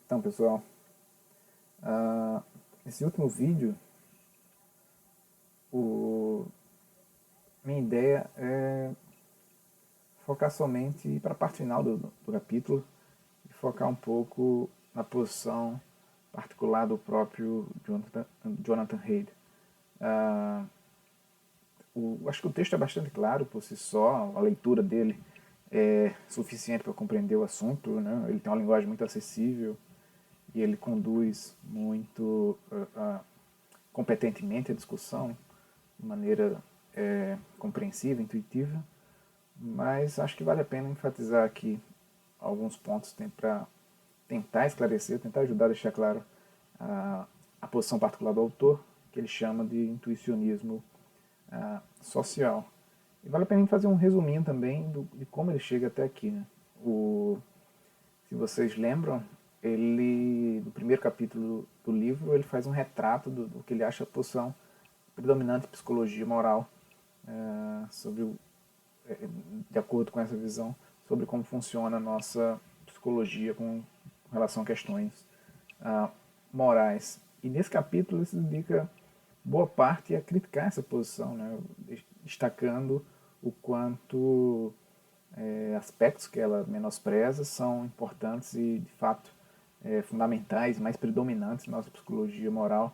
Então, pessoal, esse último vídeo, minha ideia é focar somente para a parte final do capítulo e focar um pouco na posição particular do próprio Jonathan Haidt. Acho que o texto é bastante claro por si só, a leitura dele é suficiente para compreender o assunto, né? Ele tem uma linguagem muito acessível e ele conduz muito competentemente a discussão de maneira compreensiva, intuitiva, mas acho que vale a pena enfatizar aqui alguns pontos para tentar esclarecer, tentar ajudar a deixar claro a posição particular do autor, que ele chama de intuicionismo social. E vale a pena fazer um resuminho também de como ele chega até aqui. Né? Se vocês lembram, no primeiro capítulo do livro, ele faz um retrato do que ele acha a posição predominante de psicologia moral, de acordo com essa visão, sobre como funciona a nossa psicologia com relação a questões morais. E nesse capítulo ele se dedica boa parte a criticar essa posição, né? Destacando o quanto aspectos que ela menospreza são importantes e, de fato, fundamentais, mais predominantes na nossa psicologia moral,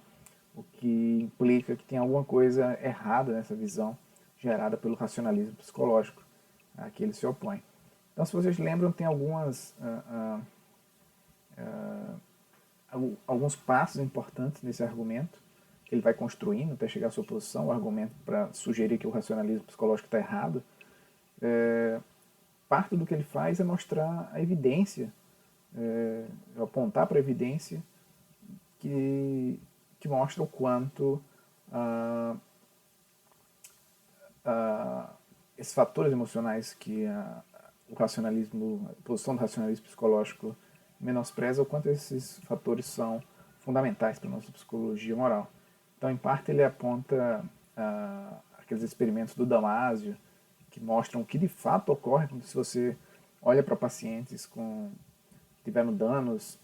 o que implica que tem alguma coisa errada nessa visão gerada pelo racionalismo psicológico a que ele se opõe. Então, se vocês lembram, tem alguns passos importantes nesse argumento que ele vai construindo até chegar à sua posição, o argumento para sugerir que o racionalismo psicológico está errado. Parte do que ele faz é mostrar a evidência, apontar para a evidência que mostra o quanto esses fatores emocionais que a posição do racionalismo psicológico menospreza, o quanto esses fatores são fundamentais para a nossa psicologia moral. Então, em parte, ele aponta aqueles experimentos do Damasio, que mostram o que de fato ocorre quando se você olha para pacientes que tiveram danos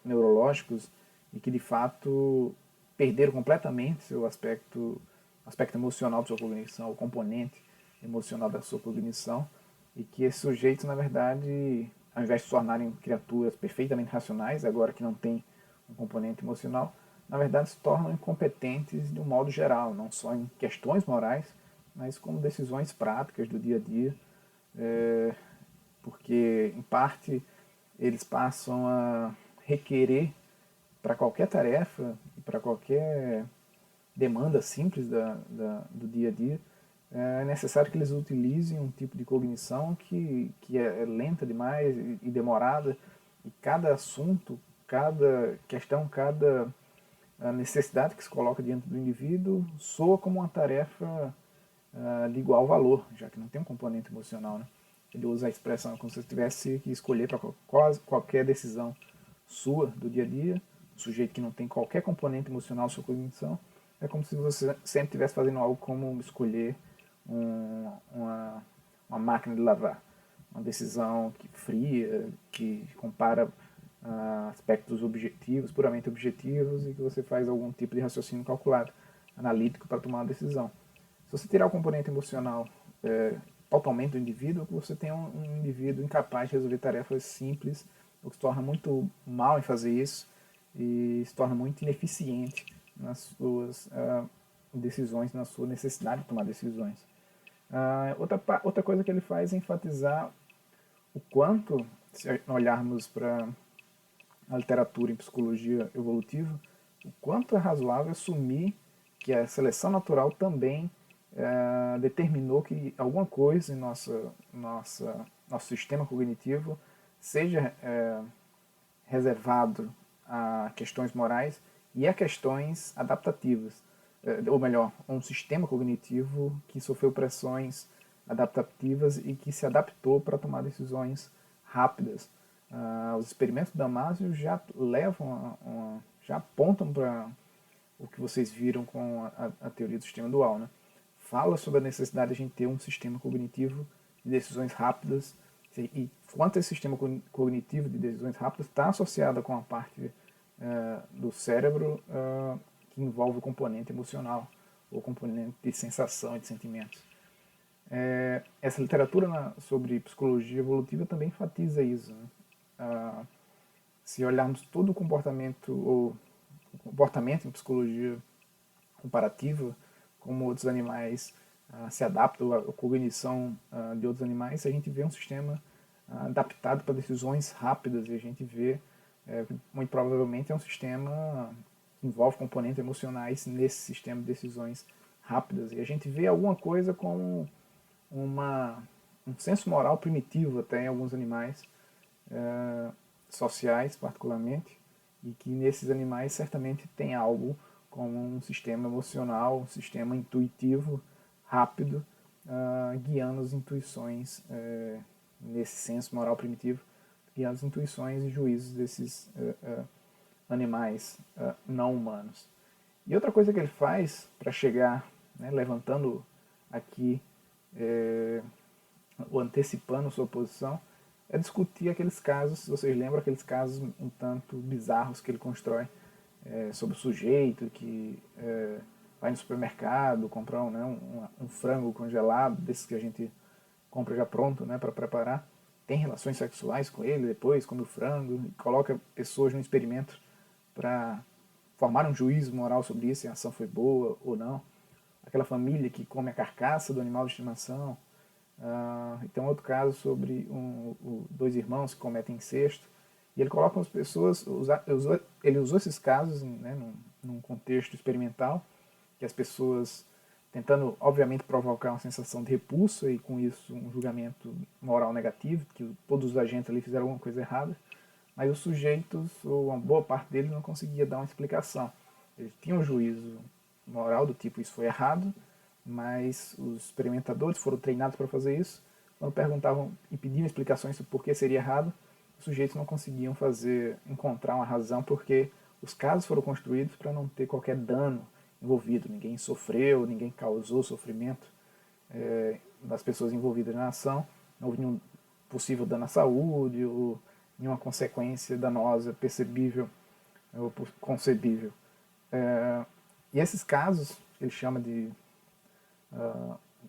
neurológicos e que de fato perderam completamente seu aspecto emocional da sua cognição, o componente emocional da sua cognição, e que esses sujeitos, na verdade, ao invés de se tornarem criaturas perfeitamente racionais, agora que não tem um componente emocional, na verdade se tornam incompetentes de um modo geral, não só em questões morais, mas como decisões práticas do dia a dia, porque, em parte, eles passam a requerer para qualquer tarefa, para qualquer demanda simples do dia a dia, é necessário que eles utilizem um tipo de cognição que é lenta demais e demorada, e cada assunto, cada questão, cada necessidade que se coloca diante do indivíduo soa como uma tarefa de igual valor, já que não tem um componente emocional. Né? Ele usa a expressão como se você tivesse que escolher para qualquer decisão sua do dia a dia, um sujeito que não tem qualquer componente emocional sua cognição, é como se você sempre estivesse fazendo algo como escolher uma máquina de lavar. Uma decisão fria, que compara aspectos objetivos, puramente objetivos, e que você faz algum tipo de raciocínio calculado, analítico, para tomar uma decisão. Se você tirar o componente emocional totalmente do indivíduo, você tem um indivíduo incapaz de resolver tarefas simples, o que se torna muito mal em fazer isso e se torna muito ineficiente nas suas decisões, na sua necessidade de tomar decisões. Outra coisa que ele faz é enfatizar o quanto, se olharmos para a literatura em psicologia evolutiva, o quanto é razoável assumir que a seleção natural também determinou que alguma coisa em nosso sistema cognitivo seja reservado a questões morais e a questões adaptativas. Ou melhor, um sistema cognitivo que sofreu pressões adaptativas e que se adaptou para tomar decisões rápidas. Os experimentos do Damasio já já apontam para o que vocês viram com a teoria do sistema dual. Né? Fala sobre a necessidade de a gente ter um sistema cognitivo de decisões rápidas, E quanto esse sistema cognitivo de decisões rápidas está associado com a parte do cérebro que envolve o componente emocional, ou componente de sensação e de sentimentos. Essa literatura sobre psicologia evolutiva também enfatiza isso. Né? Se olharmos todo o comportamento em psicologia comparativa, como outros animais se adaptam à cognição de outros animais, a gente vê um sistema adaptado para decisões rápidas, e a gente vê, muito provavelmente, é um sistema que envolve componentes emocionais nesse sistema de decisões rápidas. E a gente vê alguma coisa como um senso moral primitivo até em alguns animais, sociais particularmente, e que nesses animais certamente tem algo como um sistema emocional, um sistema intuitivo, rápido, guiando as intuições, nesse senso moral primitivo, guiando as intuições e juízos desses animais não humanos. E outra coisa que ele faz para chegar, né, levantando aqui, ou antecipando sua posição, é discutir aqueles casos, se vocês lembram, aqueles casos um tanto bizarros que ele constrói sobre o sujeito que vai no supermercado comprar um frango congelado, desses que a gente compra já pronto, né, para preparar, tem relações sexuais com ele, depois come o frango, e coloca pessoas no experimento para formar um juízo moral sobre isso, se a ação foi boa ou não. Aquela família que come a carcaça do animal de estimação. E tem um outro caso sobre dois irmãos que cometem incesto. E ele coloca as pessoas, ele usou esses casos, né, num contexto experimental, que as pessoas tentando, obviamente, provocar uma sensação de repulsa e, com isso, um julgamento moral negativo, que todos os agentes ali fizeram alguma coisa errada, mas os sujeitos, ou uma boa parte deles, não conseguia dar uma explicação. Eles tinham um juízo moral do tipo, isso foi errado, mas os experimentadores foram treinados para fazer isso. Quando perguntavam e pediam explicações sobre por que seria errado, os sujeitos não conseguiam encontrar uma razão, porque os casos foram construídos para não ter qualquer dano envolvido. Ninguém sofreu, ninguém causou sofrimento das pessoas envolvidas na ação, não houve nenhum possível dano à saúde ou nenhuma consequência danosa percebível ou concebível. E esses casos, ele chama de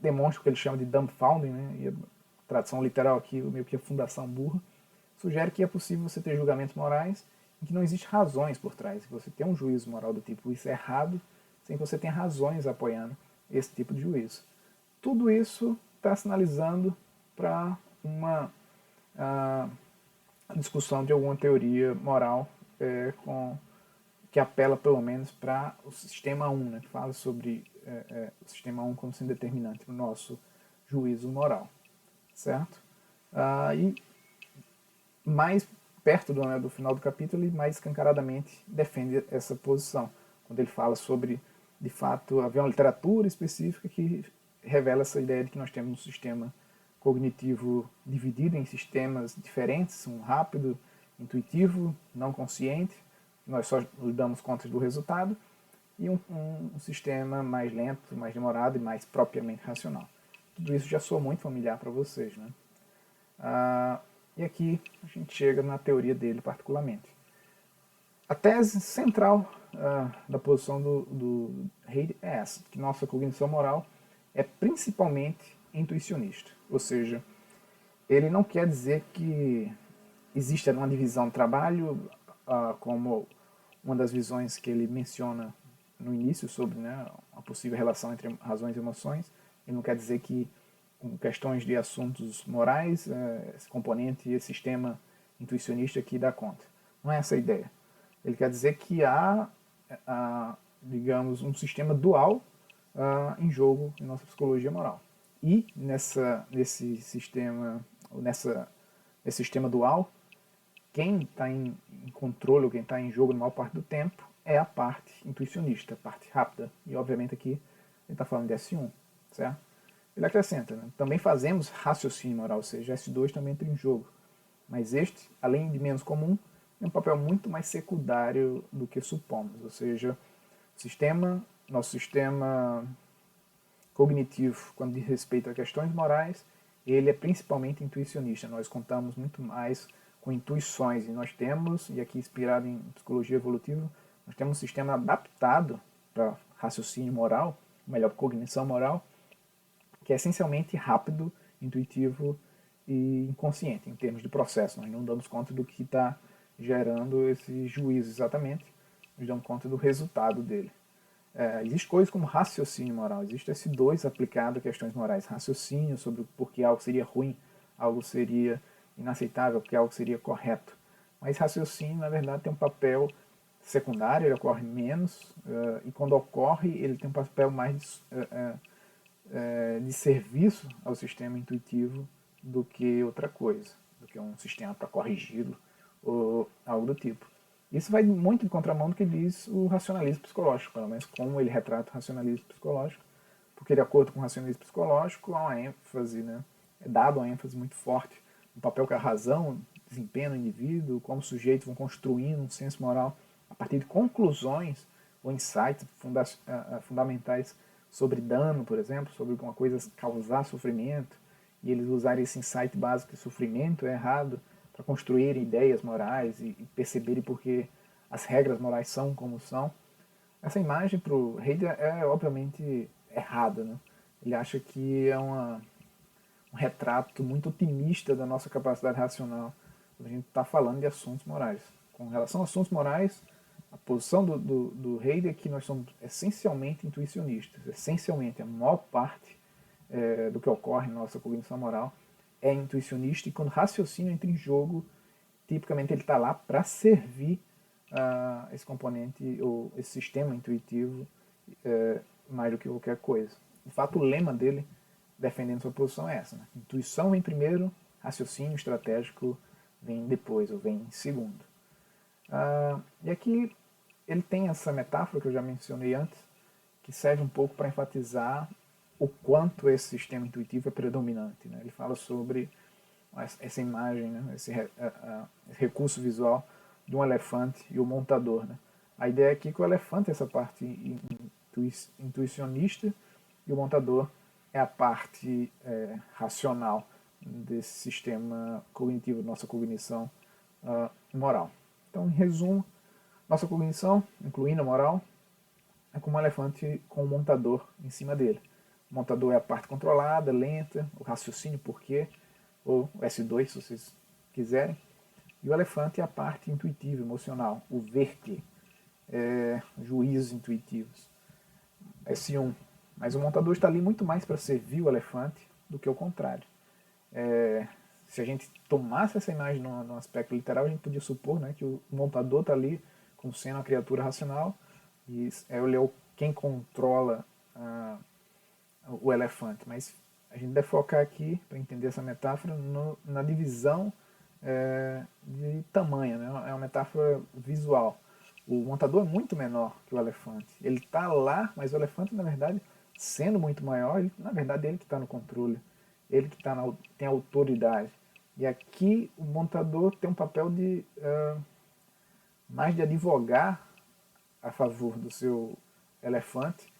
demonstra o que ele chama de dumbfounding, né? E a tradução literal aqui, meio que a fundação burra, sugere que é possível você ter julgamentos morais em que não existe razões por trás, que você tem um juízo moral do tipo isso é errado, sem que você tenha razões apoiando esse tipo de juízo. Tudo isso está sinalizando para uma discussão de alguma teoria moral que apela pelo menos para o sistema 1, né, que fala sobre o sistema 1 como sendo determinante para o nosso juízo moral, certo? E mais perto do final do capítulo, ele mais escancaradamente defende essa posição, quando ele fala sobre, de fato, haver uma literatura específica que revela essa ideia de que nós temos um sistema cognitivo dividido em sistemas diferentes, um rápido, intuitivo, não consciente, nós só nos damos conta do resultado, e um sistema mais lento, mais demorado e mais propriamente racional. Tudo isso já soa muito familiar para vocês, né? E aqui a gente chega na teoria dele particularmente. A tese central da posição do Reid é essa, que nossa cognição moral é principalmente intuicionista. Ou seja, ele não quer dizer que existe uma divisão do trabalho, como uma das visões que ele menciona no início sobre, né, a possível relação entre razões e emoções. Ele não quer dizer que com questões de assuntos morais, esse componente e esse sistema intuicionista aqui dá conta. Não é essa a ideia. Ele quer dizer que há, digamos, um sistema dual em jogo em nossa psicologia moral. E nesse sistema dual, quem está em controle, ou quem está em jogo na maior parte do tempo, é a parte intuicionista, a parte rápida. E obviamente aqui ele está falando de S1, certo? Ele acrescenta, né? Também fazemos raciocínio moral, ou seja, S2 também entra em jogo. Mas este, além de menos comum, tem um papel muito mais secundário do que supomos. Ou seja, nosso sistema cognitivo, quando diz respeito a questões morais, ele é principalmente intuicionista. Nós contamos muito mais com intuições, e nós temos, e aqui inspirado em psicologia evolutiva, nós temos um sistema adaptado para raciocínio moral, melhor, cognição moral, que é essencialmente rápido, intuitivo e inconsciente, em termos de processo. Nós não damos conta do que está gerando esse juízo exatamente, nós damos conta do resultado dele. Existe coisas como raciocínio moral, existe esse dois aplicado a questões morais. Raciocínio sobre por que algo seria ruim, algo seria inaceitável, porque algo seria correto. Mas raciocínio, na verdade, tem um papel secundário, ele ocorre menos, e quando ocorre, ele tem um papel mais de serviço ao sistema intuitivo do que outra coisa, do que um sistema para corrigi-lo ou algo do tipo. Isso vai muito em contramão do que diz o racionalismo psicológico, pelo menos como ele retrata o racionalismo psicológico, porque de acordo com o racionalismo psicológico há uma ênfase, né, é dado uma ênfase muito forte no papel que a razão desempenha no indivíduo, como os sujeitos vão construindo um senso moral a partir de conclusões ou insights fundamentais sobre dano, por exemplo, sobre uma coisa causar sofrimento, e eles usarem esse insight básico que sofrimento é errado para construir ideias morais e perceberem porque as regras morais são como são. Essa imagem para o Heidegger é obviamente errada, né? Ele acha que é um retrato muito otimista da nossa capacidade racional quando a gente está falando de assuntos morais. Com relação a assuntos morais, a posição do Heidegger é que nós somos essencialmente intuicionistas. Essencialmente, a maior parte do que ocorre na nossa cognição moral é intuicionista, e quando o raciocínio entra em jogo, tipicamente ele está lá para servir esse componente, ou esse sistema intuitivo, mais do que qualquer coisa. De fato, o lema dele, defendendo sua posição, é essa, né? Intuição vem primeiro, raciocínio estratégico vem depois, ou vem em segundo. E aqui ele tem essa metáfora que eu já mencionei antes, que serve um pouco para enfatizar o quanto esse sistema intuitivo é predominante, né? Ele fala sobre essa imagem, né? esse recurso visual de um elefante e o montador, né? A ideia aqui é que o elefante é essa parte intuicionista e o montador é a parte racional desse sistema cognitivo, nossa cognição moral. Então, em resumo, nossa cognição, incluindo a moral, é como um elefante com um montador em cima dele. O montador é a parte controlada, lenta, o raciocínio por quê, ou o S2, se vocês quiserem. E o elefante é a parte intuitiva, emocional, o ver que, juízos intuitivos. S1. Mas o montador está ali muito mais para servir o elefante do que o contrário. Se a gente tomasse essa imagem no aspecto literal, a gente podia supor, né, que o montador está ali como sendo uma criatura racional e ele é quem controla o elefante. Mas a gente deve focar aqui, para entender essa metáfora, na divisão de tamanho, né? É uma metáfora visual. O montador é muito menor que o elefante. Ele está lá, mas o elefante, na verdade, sendo muito maior, na verdade, ele que está no controle. Ele que tem autoridade. E aqui o montador tem um papel de mais de advogar a favor do seu elefante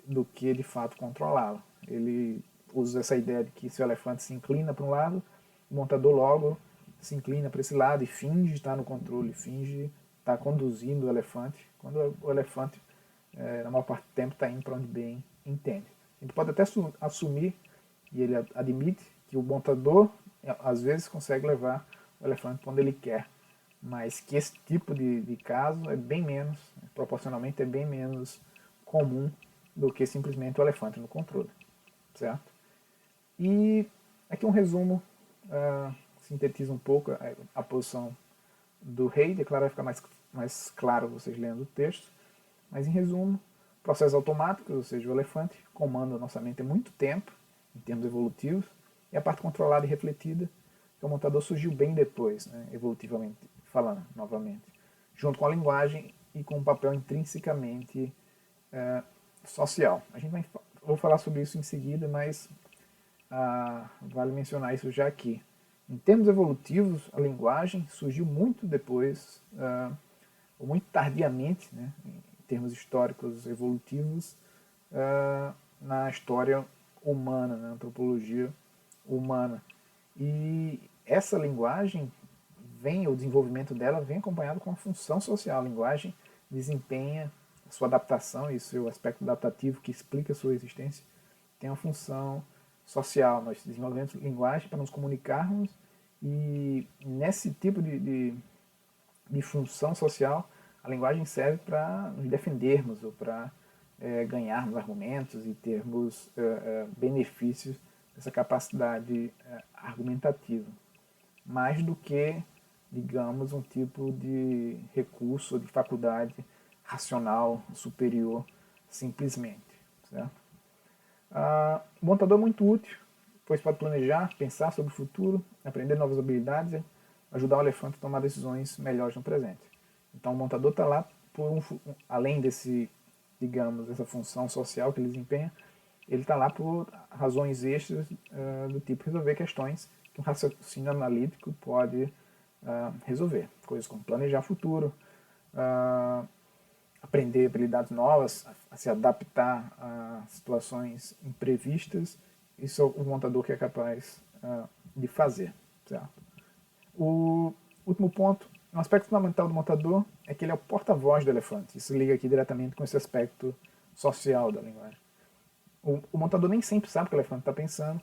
do que de fato controlá-lo. Ele usa essa ideia de que se o elefante se inclina para um lado, o montador logo se inclina para esse lado e finge estar no controle, finge estar conduzindo o elefante, quando o elefante, na maior parte do tempo, está indo para onde bem entende. A gente pode até assumir, e ele admite, que o montador às vezes consegue levar o elefante para onde ele quer, mas que esse tipo de caso é bem menos, proporcionalmente é bem menos comum do que simplesmente o elefante no controle, certo? E aqui um resumo, sintetiza um pouco a posição do Heidegger, claro, vai ficar mais claro vocês lendo o texto, mas em resumo, processos automáticos, ou seja, o elefante comanda a nossa mente há muito tempo, em termos evolutivos, e a parte controlada e refletida, que o montador surgiu bem depois, né, evolutivamente falando, novamente, junto com a linguagem e com um papel intrinsecamente social. Vou falar sobre isso em seguida, mas vale mencionar isso já aqui. Em termos evolutivos, a linguagem surgiu muito depois, ou muito tardiamente, né, em termos históricos evolutivos, na história humana, na antropologia, humana. E essa linguagem o desenvolvimento dela vem acompanhado com a função social. A linguagem desempenha a sua adaptação e seu aspecto adaptativo que explica a sua existência, tem uma função social. Nós desenvolvemos linguagem para nos comunicarmos e nesse tipo de função social, a linguagem serve para nos defendermos ou para ganharmos argumentos e termos benefícios dessa capacidade argumentativa, mais do que, digamos, um tipo de recurso ou de faculdade racional superior simplesmente. Certo? O montador é muito útil, pois pode planejar, pensar sobre o futuro, aprender novas habilidades e ajudar o elefante a tomar decisões melhores no presente. Então o montador está lá por além digamos, essa função social que ele desempenha, ele está lá por razões extras do tipo resolver questões que um raciocínio analítico pode resolver. Coisas como planejar futuro, aprender habilidades novas, a se adaptar a situações imprevistas. Isso é o montador que é capaz de fazer. Certo? O último ponto, um aspecto fundamental do montador é que ele é o porta-voz do elefante. Isso liga aqui diretamente com esse aspecto social da linguagem. O montador nem sempre sabe o que o elefante está pensando,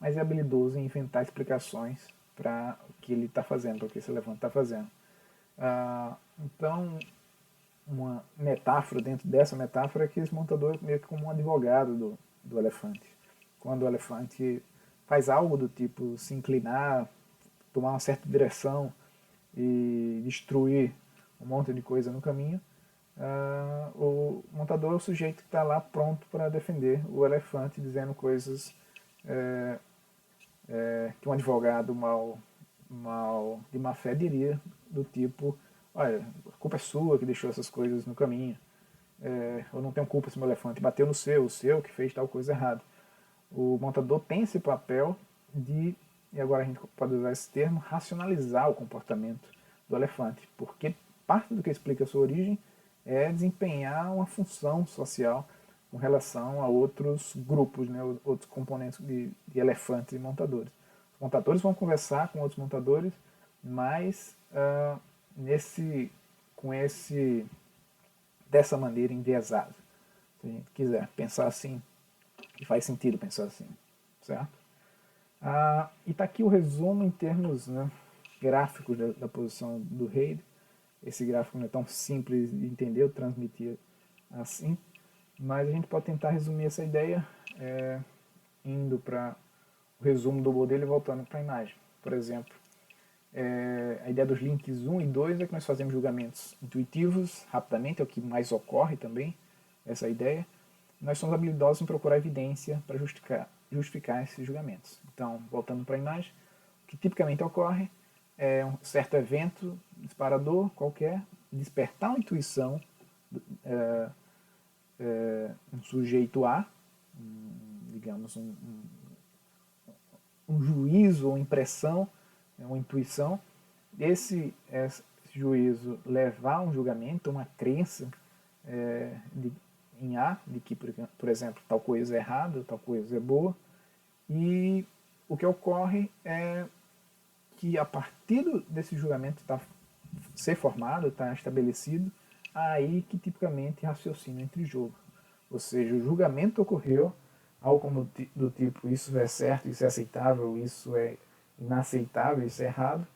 mas é habilidoso em inventar explicações para o que ele está fazendo, para o que esse elefante está fazendo. Então, uma metáfora dentro dessa metáfora é que esse montador é meio que como um advogado do elefante. Quando o elefante faz algo do tipo se inclinar, tomar uma certa direção e destruir um monte de coisa no caminho, o montador é o sujeito que está lá pronto para defender o elefante, dizendo coisas que um advogado de má fé diria, do tipo: olha, a culpa é sua que deixou essas coisas no caminho, eu não tenho culpa se meu elefante bateu no seu, o seu que fez tal coisa errada. O montador tem esse papel de, e agora a gente pode usar esse termo, racionalizar o comportamento do elefante, porque parte do que explica a sua origem é desempenhar uma função social com relação a outros grupos, né, outros componentes de elefantes e montadores. Os montadores vão conversar com outros montadores, mas dessa maneira enviesada. Se a gente quiser pensar assim, e faz sentido pensar assim, certo? E está aqui o resumo em termos, né, gráficos da posição do rei. Esse gráfico não é tão simples de entender ou transmitir assim, mas a gente pode tentar resumir essa ideia indo para o resumo do modelo e voltando para a imagem. Por exemplo, a ideia dos links 1 e 2 é que nós fazemos julgamentos intuitivos rapidamente, é o que mais ocorre também, essa ideia. Nós somos habilidosos em procurar evidência para justificar esses julgamentos. Então, voltando para a imagem, o que tipicamente ocorre é um certo evento disparador qualquer, despertar uma intuição, um sujeito A, digamos, um juízo ou impressão, uma intuição, esse juízo levar a um julgamento, uma crença em A, de que, por exemplo, tal coisa é errada, tal coisa é boa, e o que ocorre é que a partir desse julgamento ser formado, está estabelecido, aí que tipicamente raciocínio entra em jogo. Ou seja, o julgamento ocorreu, algo como do tipo isso é certo, isso é aceitável, isso é inaceitável, isso é errado,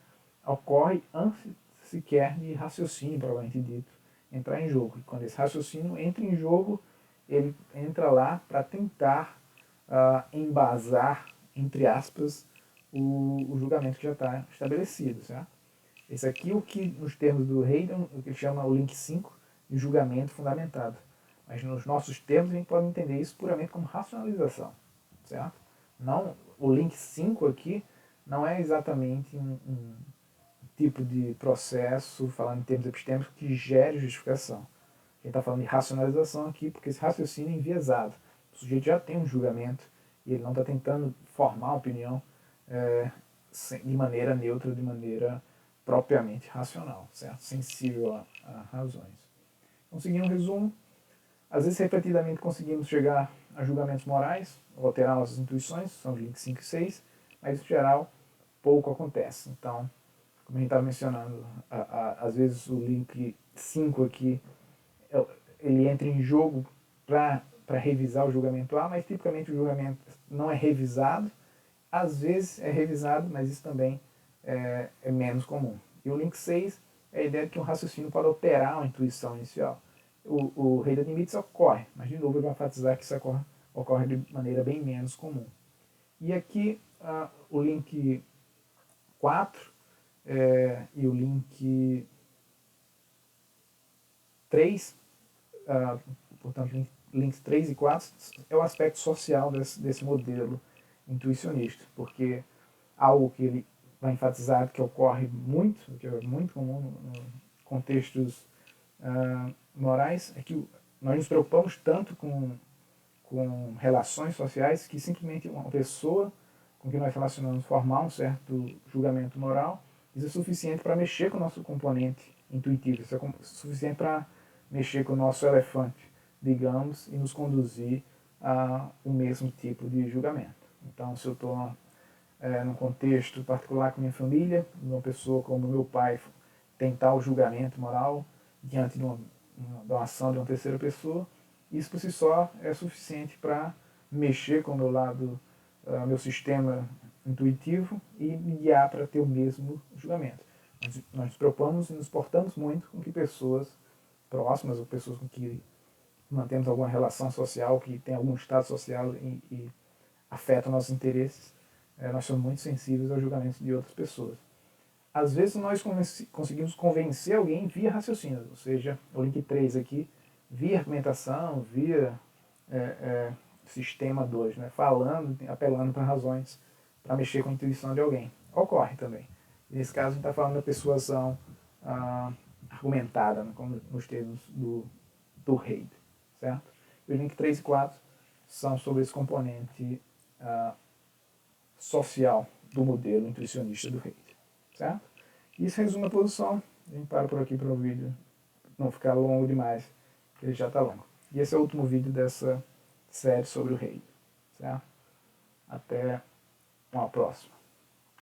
ocorre antes sequer de raciocínio, provavelmente dito, entrar em jogo. E quando esse raciocínio entra em jogo, ele entra lá para tentar embasar, entre aspas, o julgamento que já está estabelecido, certo? Esse aqui é o que, nos termos do Hayden, o que ele chama o link 5 de julgamento fundamentado. Mas nos nossos termos a gente pode entender isso puramente como racionalização, certo? Não, o link 5 aqui não é exatamente um tipo de processo, falando em termos epistêmicos, que gere justificação. A gente está falando de racionalização aqui porque esse raciocínio é enviesado. O sujeito já tem um julgamento e ele não está tentando formar uma opinião de maneira neutra, de maneira propriamente racional, certo? Sensível a razões. Então, seguindo um resumo, às vezes repetidamente conseguimos chegar a julgamentos morais ou alterar nossas intuições, são os links 5 e 6, mas em geral pouco acontece. Então, como a gente estava mencionando, às vezes o link 5 aqui, ele entra em jogo para revisar o julgamento A, mas tipicamente o julgamento não é revisado. Às vezes é revisado, mas isso também é menos comum. E o link 6 é a ideia de que um raciocínio pode operar uma intuição inicial. O rei de limites ocorre, mas de novo eu vou enfatizar que isso ocorre de maneira bem menos comum. E aqui o link 4 e o link 3, portanto, links 3 e 4 é o aspecto social desse modelo intuicionista, porque algo que ele vai enfatizar que ocorre muito, que é muito comum em contextos morais, é que nós nos preocupamos tanto com relações sociais que simplesmente uma pessoa com quem nós relacionamos formar um certo julgamento moral, isso é suficiente para mexer com o nosso componente intuitivo, isso é suficiente para mexer com o nosso elefante, digamos, e nos conduzir a o mesmo tipo de julgamento. Então, se eu estou num contexto particular com minha família, uma pessoa como meu pai tentar o julgamento moral diante de uma ação de uma terceira pessoa, isso por si só é suficiente para mexer com o meu lado, meu sistema intuitivo e me guiar para ter o mesmo julgamento. Nós nos preocupamos e nos portamos muito com que pessoas próximas ou pessoas com que mantemos alguma relação social, que tem algum estado social e afetam nossos interesses, nós somos muito sensíveis aos julgamentos de outras pessoas. Às vezes nós conseguimos convencer alguém via raciocínio, ou seja, o link 3 aqui, via argumentação, via sistema 2, né, falando, apelando para razões, para mexer com a intuição de alguém. Ocorre também. E nesse caso a gente está falando da persuasão argumentada, né, como nos termos do Reid, certo? E o link 3 e 4 são sobre esse componente social do modelo intuicionista do Reid, certo? Isso resume a posição. A gente para por aqui para o vídeo não ficar longo demais, porque ele já está longo. E esse é o último vídeo dessa série sobre o Reid, certo? Até uma próxima.